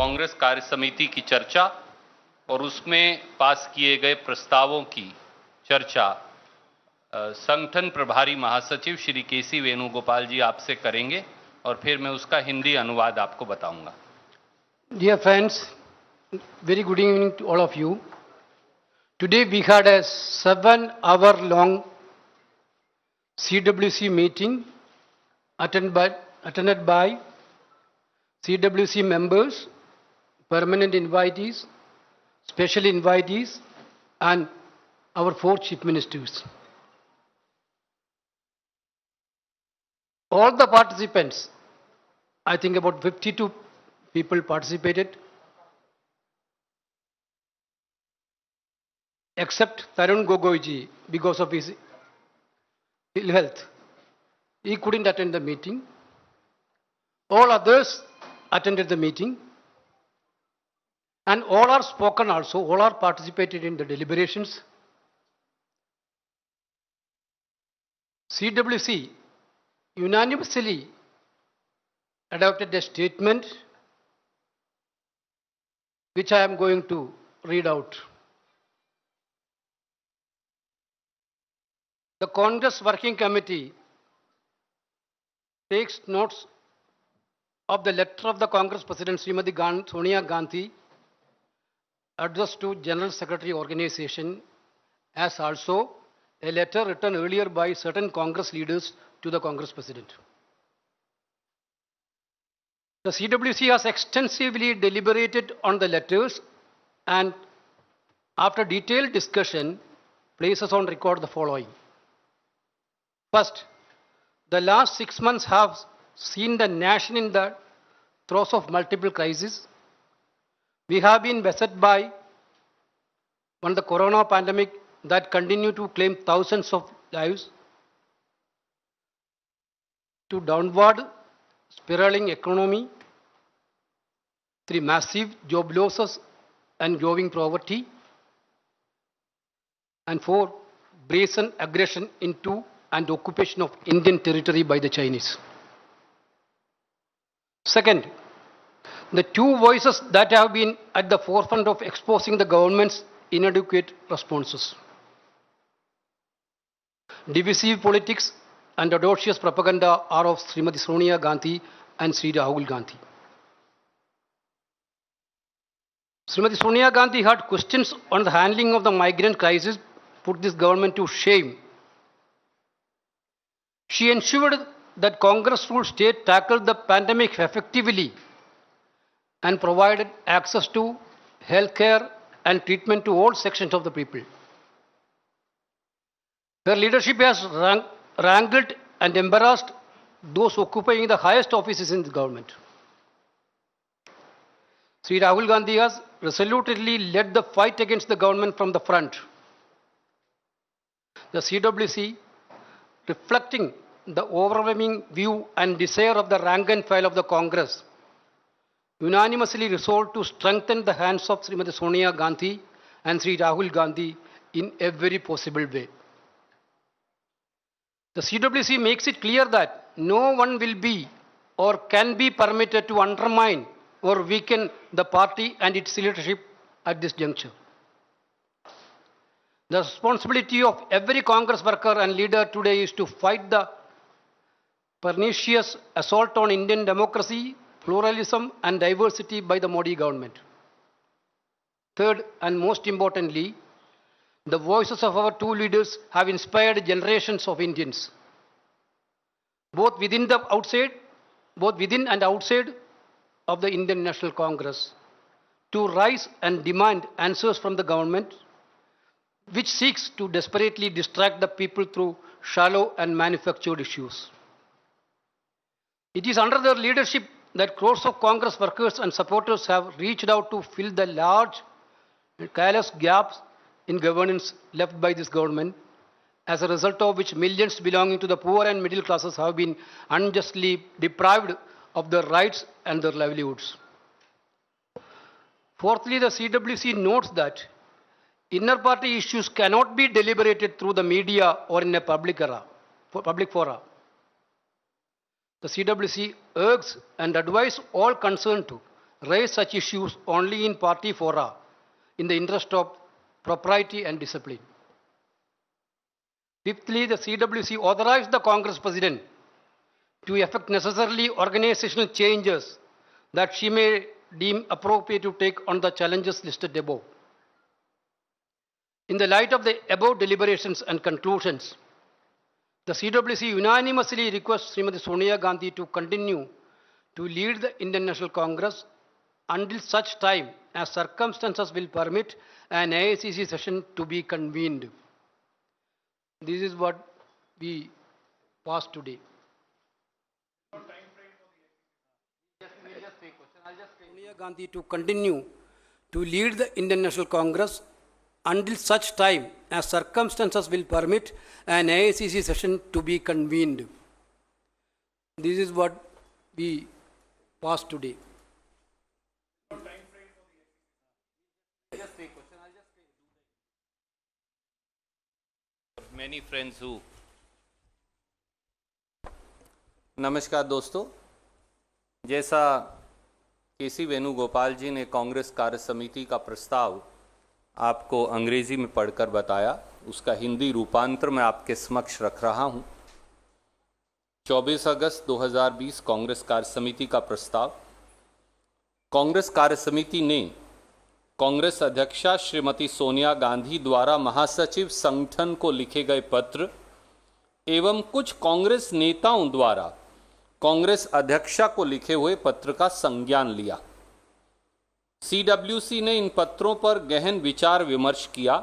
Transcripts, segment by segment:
कांग्रेस कार्य समिति की चर्चा और उसमें पास किए गए प्रस्तावों की चर्चा संगठन प्रभारी महासचिव श्री केसी वेणुगोपाल जी आपसे करेंगे और फिर मैं उसका हिंदी अनुवाद आपको बताऊंगा। Dear friends, very good evening to all of you. Today we had a 7-hour long CWC meeting attended by CWC members, permanent invitees, special invitees, and our 4 chief ministers. All the participants, I think about 52 people participated, except Tarun Gogoiji because of his ill health. He couldn't attend the meeting. All others attended the meeting. And all are spoken also, all are participated in the deliberations. CWC unanimously adopted a statement which I am going to read out. The Congress Working Committee takes notes of the letter of the Congress President Srimati Sonia Gandhi addressed to General Secretary Organization, as also a letter written earlier by certain Congress leaders to the Congress President. The CWC has extensively deliberated on the letters and after detailed discussion places on record the following. First, the last 6 months have seen the nation in the throes of multiple crises. We have been beset by the corona pandemic that continue to claim thousands of lives, to downward spiraling economy, through massive job losses and growing poverty, and 4, brazen aggression into and occupation of Indian territory by the Chinese. Second, the 2 voices that have been at the forefront of exposing the government's inadequate responses. Divisive politics and audacious propaganda are of Srimati Sonia Gandhi and Sri Rahul Gandhi. Srimati Sonia Gandhi had questions on the handling of the migrant crisis, put this government to shame. She ensured that Congress-ruled state tackled the pandemic effectively and provided access to health care and treatment to all sections of the people. Her leadership has wrangled and embarrassed those occupying the highest offices in the government. Sri Rahul Gandhi has resolutely led the fight against the government from the front. The CWC, reflecting the overwhelming view and desire of the rank and file of the Congress, unanimously resolved to strengthen the hands of Srimati Sonia Gandhi and Sri Rahul Gandhi in every possible way. The CWC makes it clear that no one will be or can be permitted to undermine or weaken the party and its leadership at this juncture. The responsibility of every Congress worker and leader today is to fight the pernicious assault on Indian democracy, pluralism and diversity by the Modi government. Third, and most importantly, the voices of our 2 leaders have inspired generations of Indians, both within and outside of the Indian National Congress, to rise and demand answers from the government, which seeks to desperately distract the people through shallow and manufactured issues. It is under their leadership that crores of Congress workers and supporters have reached out to fill the large and careless gaps in governance left by this government, as a result of which millions belonging to the poor and middle classes have been unjustly deprived of their rights and their livelihoods. Fourthly, the CWC notes that inner party issues cannot be deliberated through the media or in a public fora. The CWC urges and advises all concerned to raise such issues only in party fora in the interest of propriety and discipline. Fifthly, the CWC authorized the Congress President to effect necessarily organizational changes that she may deem appropriate to take on the challenges listed above. In the light of the above deliberations and conclusions, the CWC unanimously requests Srimati Sonia Gandhi to continue to lead the Indian National Congress until such time as circumstances will permit an AICC session to be convened. This is what we passed today. Sonia Gandhi to continue to lead the Indian National Congress until such time as circumstances will permit an AICC session to be convened. This is what we passed today. Many friends who नमस्कार दोस्तों, जैसा केसी वेणुगोपाल जी ने कांग्रेस कार्य समिति का प्रस्ताव आपको अंग्रेजी में पढ़कर बताया, उसका हिंदी रूपांतर मैं आपके समक्ष रख रहा हूं। 24 अगस्त 2020 कांग्रेस कार्य समिति का प्रस्ताव। कांग्रेस कार्य समिति ने कांग्रेस अध्यक्षा श्रीमती सोनिया गांधी द्वारा महासचिव संगठन को लिखे गए पत्र एवं कुछ कांग्रेस नेताओं द्वारा कांग्रेस अध्यक्षा को लिखे हुए पत्र का संज्ञान लिया। सीडब्ल्यूसी ने इन पत्रों पर गहन विचार विमर्श किया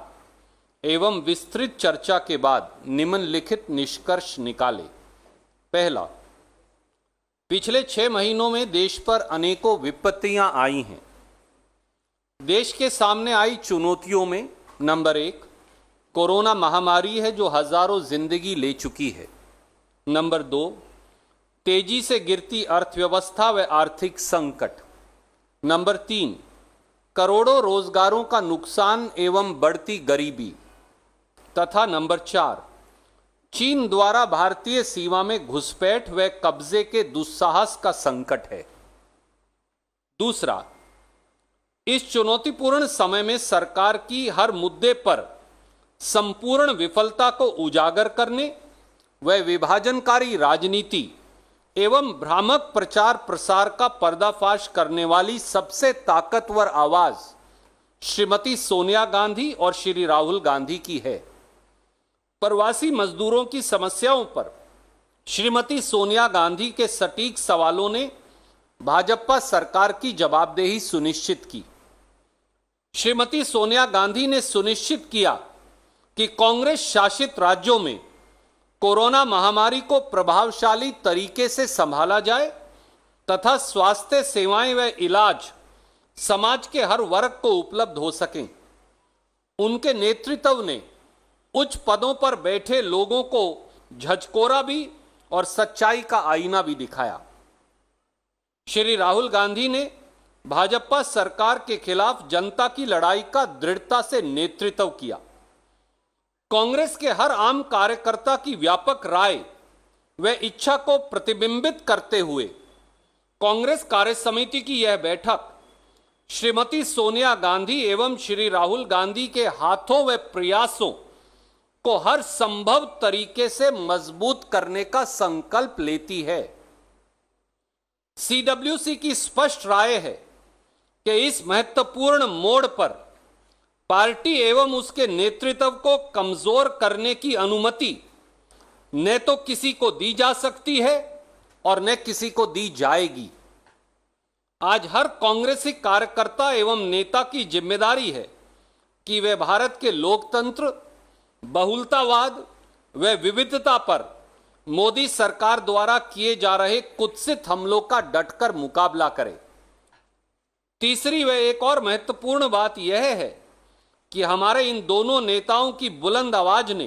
एवं विस्तृत चर्चा के बाद निम्नलिखित निष्कर्ष निकाले। पहला, पिछले 6 महीनों में देश पर अनेकों विपत्तियां आई हैं। देश के सामने आई चुनौतियों में नंबर 1 कोरोना महामारी है जो हजारों जिंदगी ले चुकी है। नंबर 2 तेजी से गिरती अर्थव्यवस्था व आर्थिक संकट। नंबर 3 करोड़ों रोजगारों का नुकसान एवं बढ़ती गरीबी। तथा नंबर 4 चीन द्वारा भारतीय सीमा में घुसपैठ व कब्जे के दुस्साहस का संकट है। दूसरा, इस चुनौतीपूर्ण समय में सरकार की हर मुद्दे पर संपूर्ण विफलता को उजागर करने व विभाजनकारी राजनीति एवं भ्रामक प्रचार प्रसार का पर्दाफाश करने वाली सबसे ताकतवर आवाज श्रीमती सोनिया गांधी और श्री राहुल गांधी की है। प्रवासी मजदूरों की समस्याओं पर श्रीमती सोनिया गांधी के सटीक सवालों ने भाजपा सरकार की जवाबदेही सुनिश्चित की। श्रीमती सोनिया गांधी ने सुनिश्चित किया कि कांग्रेस शासित राज्यों में कोरोना महामारी को प्रभावशाली तरीके से संभाला जाए तथा स्वास्थ्य सेवाएं व इलाज समाज के हर वर्ग को उपलब्ध हो सकें। उनके नेतृत्व ने उच्च पदों पर बैठे लोगों को झकझोरा भी और सच्चाई का आईना भी दिखाया। श्री राहुल गांधी ने भाजपा सरकार के खिलाफ जनता की लड़ाई का दृढ़ता से नेतृत्व किया। कांग्रेस के हर आम कार्यकर्ता की व्यापक राय व इच्छा को प्रतिबिंबित करते हुए कांग्रेस कार्य समिति की यह बैठक श्रीमती सोनिया गांधी एवं श्री राहुल गांधी के हाथों व प्रयासों को हर संभव तरीके से मजबूत करने का संकल्प लेती है। सीडब्ल्यूसी की स्पष्ट राय है कि इस महत्वपूर्ण मोड़ पर पार्टी एवं उसके नेतृत्व को कमजोर करने की अनुमति न तो किसी को दी जा सकती है और न किसी को दी जाएगी। आज हर कांग्रेसी कार्यकर्ता एवं नेता की जिम्मेदारी है कि वे भारत के लोकतंत्र, बहुलतावाद व विविधता पर मोदी सरकार द्वारा किए जा रहे कुत्सित हमलों का डटकर मुकाबला करें। तीसरी व एक और महत्वपूर्ण बात यह है कि हमारे इन दोनों नेताओं की बुलंद आवाज ने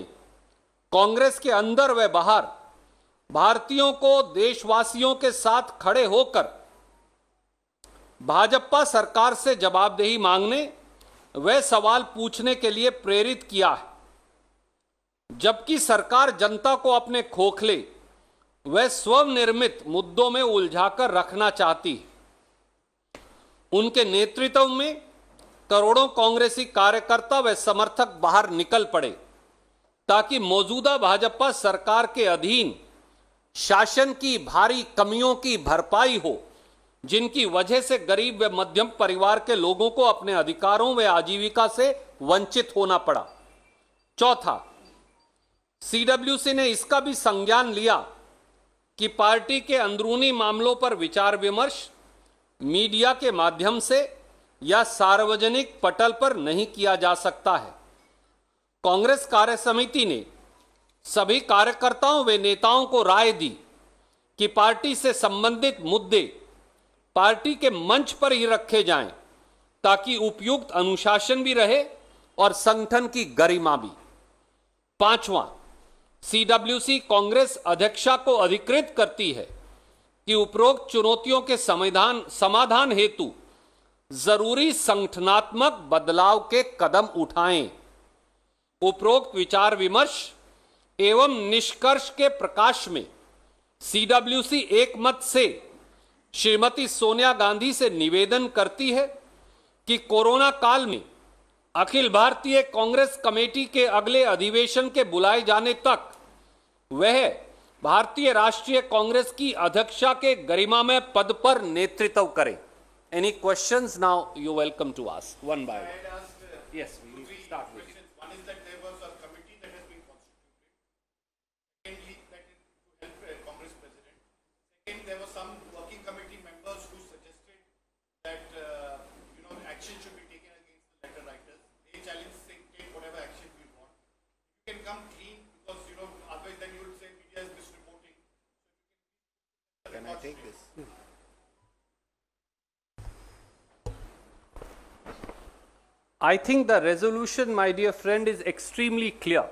कांग्रेस के अंदर व बाहर भारतीयों को देशवासियों के साथ खड़े होकर भाजपा सरकार से जवाबदेही मांगने व सवाल पूछने के लिए प्रेरित किया है। जबकि सरकार जनता को अपने खोखले व स्वनिर्मित मुद्दों में उलझाकर रखना चाहती है। उनके नेतृत्व में करोड़ों कांग्रेसी कार्यकर्ता व समर्थक बाहर निकल पड़े ताकि मौजूदा भाजपा सरकार के अधीन शासन की भारी कमियों की भरपाई हो, जिनकी वजह से गरीब व मध्यम परिवार के लोगों को अपने अधिकारों व आजीविका से वंचित होना पड़ा। चौथा, सीडब्ल्यूसी ने इसका भी संज्ञान लिया कि पार्टी के अंदरूनी मामलों पर विचार विमर्श मीडिया के माध्यम से या सार्वजनिक पटल पर नहीं किया जा सकता है। कांग्रेस कार्य समिति ने सभी कार्यकर्ताओं व नेताओं को राय दी कि पार्टी से संबंधित मुद्दे पार्टी के मंच पर ही रखे जाएं ताकि उपयुक्त अनुशासन भी रहे और संगठन की गरिमा भी। पांचवां, सीडब्ल्यूसी कांग्रेस अध्यक्षा को अधिकृत करती है कि उपरोक्त चुनौतियों के समाधान हेतु जरूरी संगठनात्मक बदलाव के कदम उठाएं। उपरोक्त विचार विमर्श एवं निष्कर्ष के प्रकाश में सीडब्ल्यूसी एक मत से श्रीमती सोनिया गांधी से निवेदन करती है कि कोरोना काल में अखिल भारतीय कांग्रेस कमेटी के अगले अधिवेशन के बुलाए जाने तक वह भारतीय राष्ट्रीय कांग्रेस की अध्यक्षा के गरिमामय पद पर नेतृत्व करें। Any questions? Now you welcome to ask one by one. Yes, we will start with you. One is that there was a committee that has been constituted. Secondly, that is to help Congress President. Second, there were some working committee members who suggested that action should be taken against the letter writers. They challenged saying take whatever action we want. You can come clean because otherwise then you would say media is misreporting. Can I take this? I think the resolution, my dear friend, is extremely clear.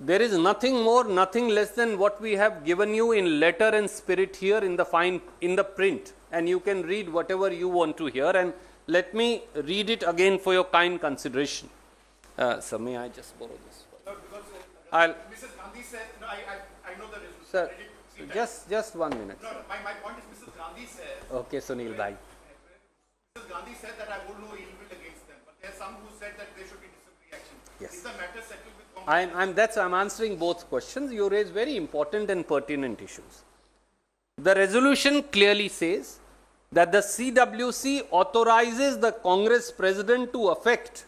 There is nothing more, nothing less than what we have given you in letter and spirit here in the print, and you can read whatever you want to hear. And let me read it again for your kind consideration. So may I just borrow this? No, because I'll, Mrs. Gandhi said, no, I know the resolution. sir, I did see that. just 1 minute. No, my point is Mrs. Gandhi says, Okay, Sunil bhai. Mrs. Gandhi said that I would no ill will against them, but there are some who said that there should be disciplinary action. Yes. Is the matter settled with Congress? I'm answering both questions. You raise very important and pertinent issues. The resolution clearly says that the CWC authorizes the Congress President to effect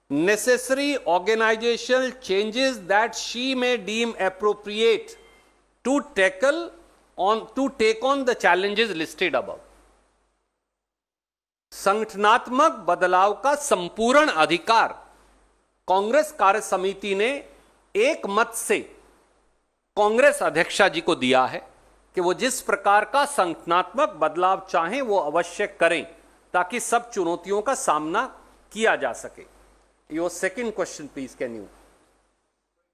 necessary organizational changes that she may deem appropriate to take on the challenges listed above. संगठनात्मक बदलाव का संपूर्ण अधिकार कांग्रेस कार्य समिति ने एक मत से कांग्रेस अध्यक्षा जी को दिया है कि वो जिस प्रकार का संगठनात्मक बदलाव चाहें वो अवश्य करें ताकि सब चुनौतियों का सामना किया जा सके। Your second question please, can you?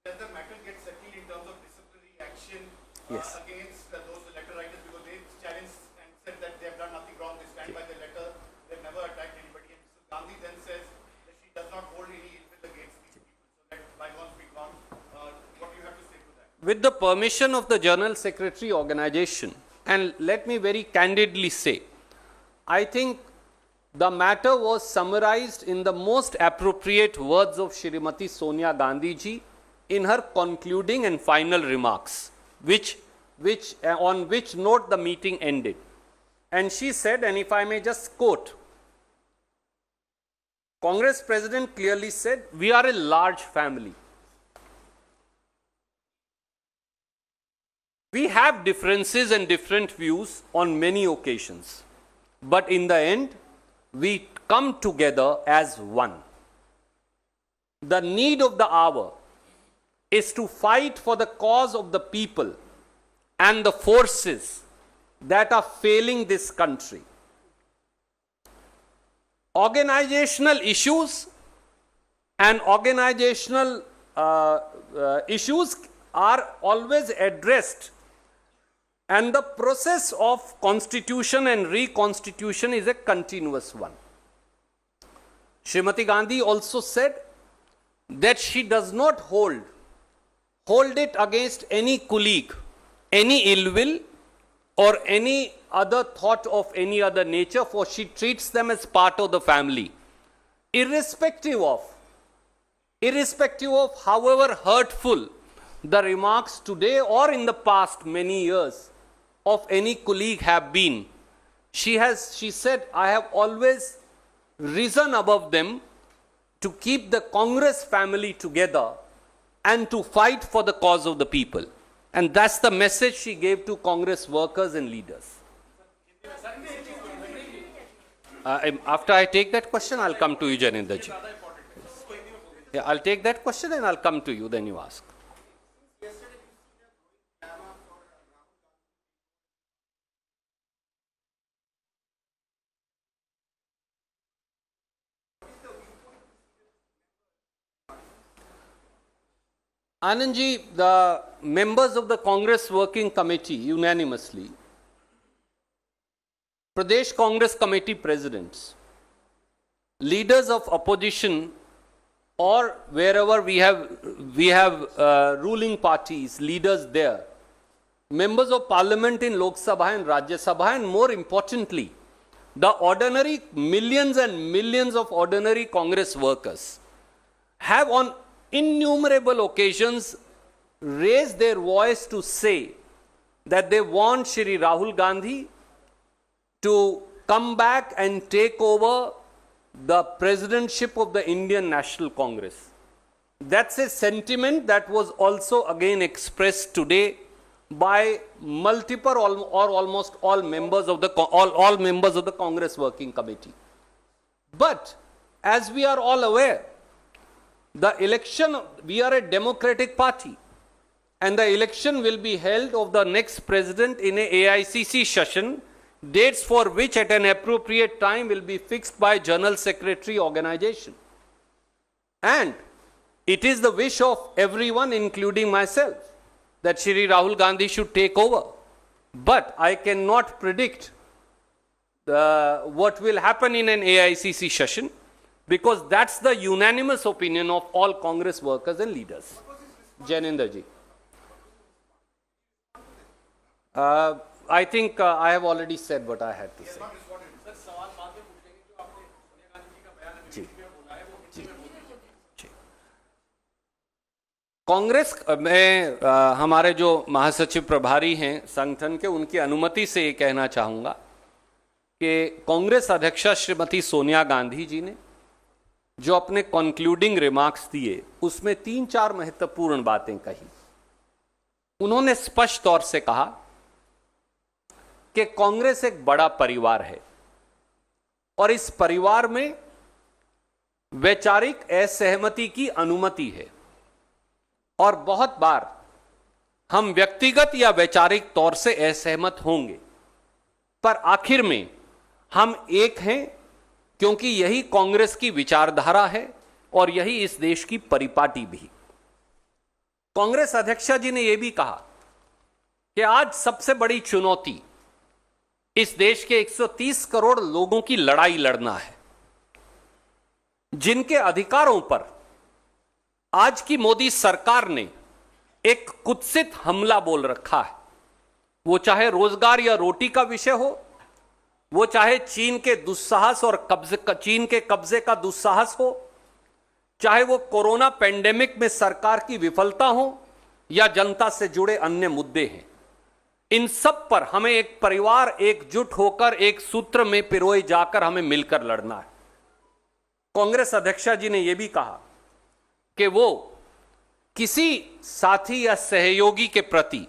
Does the matter get settled in terms of disciplinary action Yes. against those letter writers because they challenged and said that they have done nothing wrong, they stand by the letter, they've never attacked anybody. And Mrs. Gandhi then says that she does not hold any ill will against these people. So let bygones be gone. What do you have to say to that? With the permission of the General Secretary Organization, and let me very candidly say, I think the matter was summarized in the most appropriate words of Shrimati Sonia Gandhi ji in her concluding and final remarks, on which note the meeting ended. And she said, and if I may just quote, Congress President clearly said, we are a large family. We have differences and different views on many occasions, but in the end, we come together as one. The need of the hour is to fight for the cause of the people and the forces that are failing this country. Organizational issues and organizational issues are always addressed, and the process of constitution and reconstitution is a continuous one. Srimati Gandhi also said that she does not hold it against any colleague, any ill will, or any other thought of any other nature, for she treats them as part of the family, irrespective of however hurtful the remarks today or in the past many years of any colleague have been. She said, I have always risen above them to keep the Congress family together and to fight for the cause of the people. And that's the message she gave to Congress workers and leaders. After I take that question, I'll come to you, Janendra ji. Yeah, I'll take that question and I'll come to you, then you ask. Anand ji, the members of the Congress Working Committee unanimously, Pradesh Congress Committee presidents, leaders of opposition, or wherever we have ruling parties, leaders there, members of parliament in Lok Sabha and Rajya Sabha, and more importantly, the ordinary millions and millions of ordinary Congress workers have on innumerable occasions raised their voice to say that they want Shri Rahul Gandhi to come back and take over the presidentship of the Indian National Congress. That's a sentiment that was also again expressed today by multiple or almost all members of the all members of the Congress Working Committee. But as we are all aware, the election, we are a democratic party, and the election will be held of the next president in a AICC session, dates for which at an appropriate time will be fixed by General Secretary organization. And it is the wish of everyone, including myself, that Shri Rahul Gandhi should take over. But I cannot predict what will happen in an AICC session, because that's the unanimous opinion of all Congress workers and leaders. Janendra ji. I think I have already said what I had to say. जी, जी, जी। कांग्रेस में हमारे जो महासचिव प्रभारी हैं संगठन के, उनकी अनुमति से ये कहना चाहूँगा कि कांग्रेस अध्यक्षा श्रीमती सोनिया गांधी जी ने जो अपने कंक्लूडिंग रिमार्क्स दिए, उसमें 3-4 महत्वपूर्ण बातें कही। उन्होंने स्पष्ट तौर से कहा कि कांग्रेस एक बड़ा परिवार है और इस परिवार में वैचारिक असहमति की अनुमति है, और बहुत बार हम व्यक्तिगत या वैचारिक तौर से असहमत होंगे, पर आखिर में हम एक हैं, क्योंकि यही कांग्रेस की विचारधारा है और यही इस देश की परिपाटी भी। कांग्रेस अध्यक्षा जी ने यह भी कहा कि आज सबसे बड़ी चुनौती इस देश के 130 करोड़ लोगों की लड़ाई लड़ना है, जिनके अधिकारों पर आज की मोदी सरकार ने एक कुत्सित हमला बोल रखा है। वो चाहे रोजगार या रोटी का विषय हो, वो चाहे चीन के दुस्साहस और चीन के कब्जे का दुस्साहस हो, चाहे वो कोरोना पेंडेमिक में सरकार की विफलता हो या जनता से जुड़े अन्य मुद्दे हैं, इन सब पर हमें एक परिवार एकजुट होकर एक सूत्र में पिरोए जाकर हमें मिलकर लड़ना है। कांग्रेस अध्यक्षा जी ने यह भी कहा कि वो किसी साथी या सहयोगी के प्रति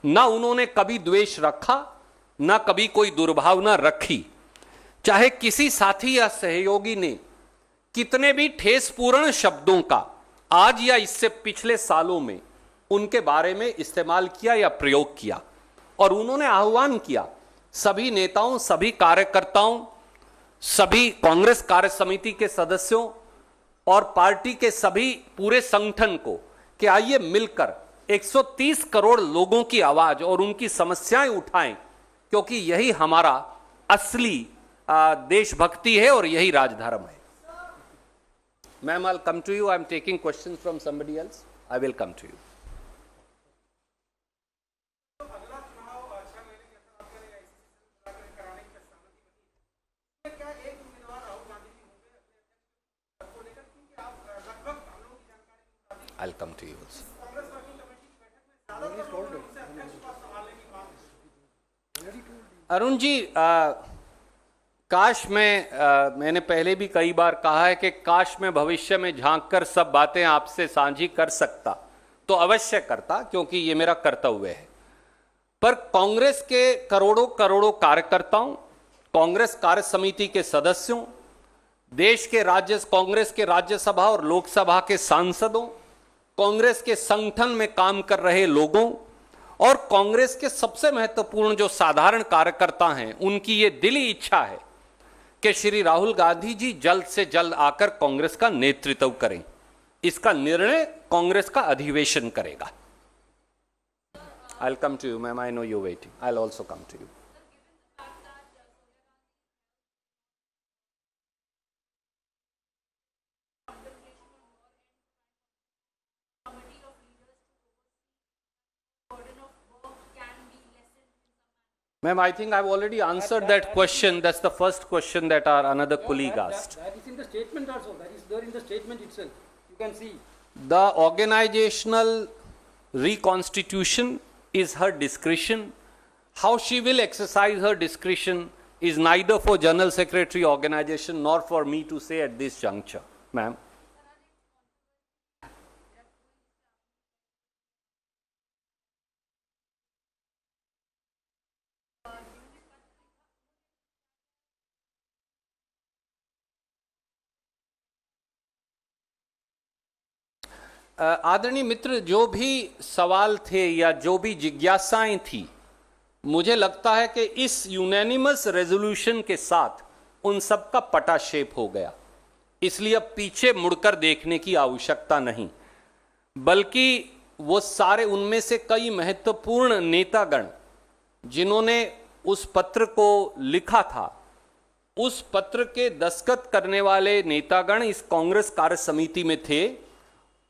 ना उन्होंने कभी द्वेष रखा, ना कभी कोई दुर्भावना रखी। चाहे किसी साथी या सहयोगी ने कितने भी ठेसपूर्ण शब्दों का आज या इससे पिछले सालों में उनके बारे में इस्तेमाल किया या प्रयोग किया, और उन्होंने आह्वान किया सभी नेताओं, सभी कार्यकर्ताओं, सभी कांग्रेस कार्य समिति के सदस्यों और पार्टी के सभी पूरे संगठन को कि आइए मिलकर 130 करोड़ लोगों की आवाज और उनकी समस्याएं उठाएं, क्योंकि यही हमारा असली देशभक्ति है और यही राजधर्म है। Ma'am, I will come to you. I am taking question from somebody else. I will come to you. I'll come to you also. Arun ji, काश मैंने पहले भी कई बार कहा है कि काश मैं भविष्य में झांककर सब बातें आपसे साझी कर सकता तो अवश्य करता, क्योंकि ये मेरा कर्तव्य है। पर कांग्रेस के करोड़ों करोड़ों कार्यकर्ताओं, कांग्रेस कार्य समिति के सदस्यों, देश के कांग्रेस के राज्यसभा और लोकसभा के सांसदों, कांग्रेस के संगठन में काम कर रहे लोगों और कांग्रेस के सबसे महत्वपूर्ण जो साधारण कार्यकर्ता हैं, उनकी ये दिली इच्छा है कि श्री राहुल गांधी जी जल्द से जल्द आकर कांग्रेस का नेतृत्व करें। इसका निर्णय कांग्रेस का अधिवेशन करेगा। I'll come to you, ma'am. I know you're waiting. I'll also come to you. Ma'am, I think I've already answered that question. That's the first question that our another colleague asked. That is in the statement also. That is there in the statement itself. You can see. The organizational reconstitution is her discretion. How she will exercise her discretion is neither for General Secretary organization nor for me to say at this juncture, ma'am. आदरणीय मित्र, जो भी सवाल थे या जो भी जिज्ञासाएं थी, मुझे लगता है कि इस यूनैनिमस रेजोल्यूशन के साथ उन सब का पटाक्षेप हो गया। इसलिए अब पीछे मुड़कर देखने की आवश्यकता नहीं, बल्कि वो सारे, उनमें से कई महत्वपूर्ण नेतागण जिन्होंने उस पत्र को लिखा था, उस पत्र के दस्तखत करने वाले नेतागण इस कांग्रेस कार्य समिति में थे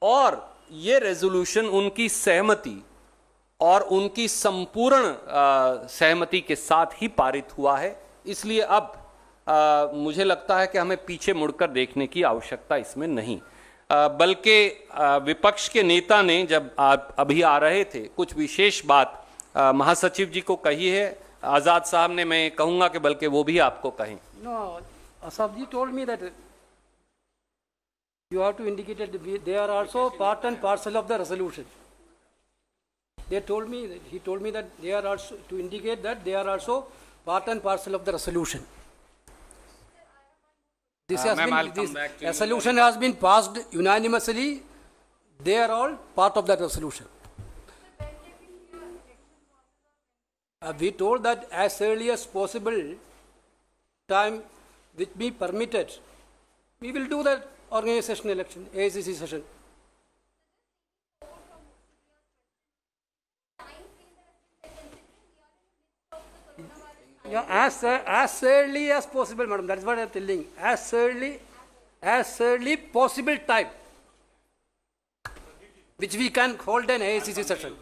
और ये रेजोल्यूशन उनकी सहमति और उनकी संपूर्ण सहमति के साथ ही पारित हुआ है। इसलिए अब मुझे लगता है कि हमें पीछे मुड़कर देखने की आवश्यकता इसमें नहीं, बल्कि विपक्ष के नेता ने जब अभी आ रहे थे कुछ विशेष बात महासचिव जी को कही है। आजाद साहब ने, मैं कहूंगा कि बल्कि वो भी आपको कहें। No, Asaf ji told me that you have to indicate that they are also part and parcel of the resolution. They told me, he told me that they are also, to indicate that they are also part and parcel of the resolution. This has been, this resolution has been passed unanimously. They are all part of that resolution. We told that as early as possible, time which be permitted, we will do that organization election, AICC session. Yeah, as early as possible, madam. That is what I am telling. As early possible time, which we can hold an AICC session.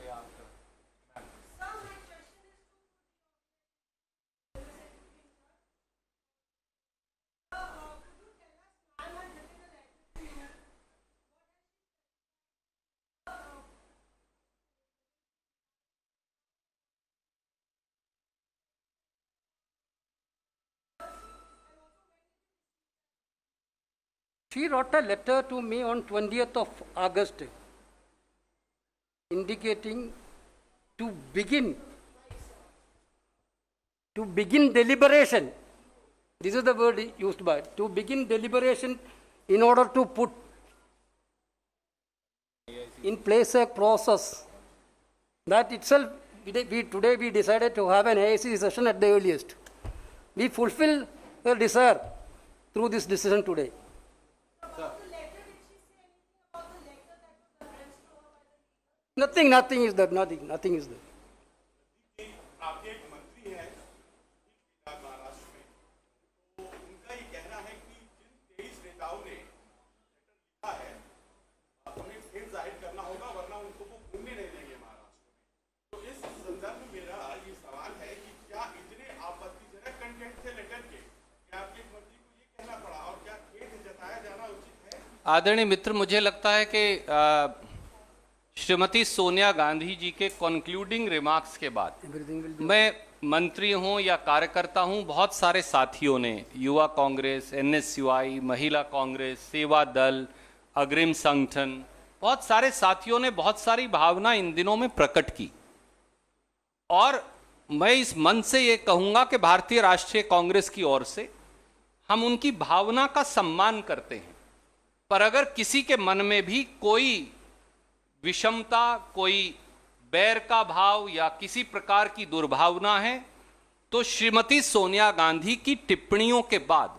She wrote a letter to me on 20th of August indicating to begin deliberation. This is the word used by, to begin deliberation in order to put in place a process. That itself, today we decided to have an AICC session at the earliest. We fulfill her desire through this decision today. Nothing is there, nothing is there. आपके एक मंत्री हैं महाराष्ट्र में, तो उनका ये कहना है कि जिन 23 नेताओं ने लिखा है उन्हें फिर जाहिर करना होगा, वरना उनको वो घूमने नहीं देंगे महाराष्ट्र में। तो इस संदर्भ में मेरा ये सवाल है कि क्या इतने आपत्तिजनक कंटेंट थे लेटर के, क्या आपके मंत्री को ये कहना पड़ा और क्या खेद जताया जाना उचित है? आदरणीय मित्र, मुझे लगता है कि श्रीमती सोनिया गांधी जी के कंक्लूडिंग रिमार्क्स के बाद Everything will be. मैं मंत्री हूं या कार्यकर्ता हूं, बहुत सारे साथियों ने युवा कांग्रेस, एनएसयूआई, महिला कांग्रेस, सेवा दल, अग्रिम संगठन, बहुत सारे साथियों ने बहुत सारी भावना इन दिनों में प्रकट की। और मैं इस मंच से ये कहूंगा कि भारतीय राष्ट्रीय कांग्रेस की ओर से हम उनकी भावना का सम्मान करते हैं, पर अगर किसी के मन में भी कोई विषमता, कोई बैर का भाव या किसी प्रकार की दुर्भावना है, तो श्रीमती सोनिया गांधी की टिप्पणियों के बाद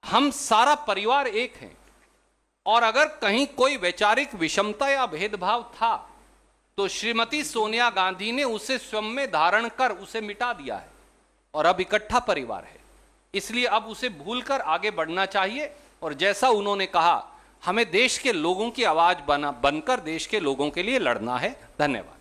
हम सारा परिवार एक हैं। और अगर कहीं कोई वैचारिक विषमता या भेदभाव था तो श्रीमती सोनिया गांधी ने उसे स्वयं में धारण कर उसे मिटा दिया है और अब इकट्ठा परिवार है। इसलिए अब उसे भूलकर आगे बढ़ना चाहिए और जैसा उन्होंने कहा, हमें देश के लोगों की आवाज बनकर देश के लोगों के लिए लड़ना है। धन्यवाद।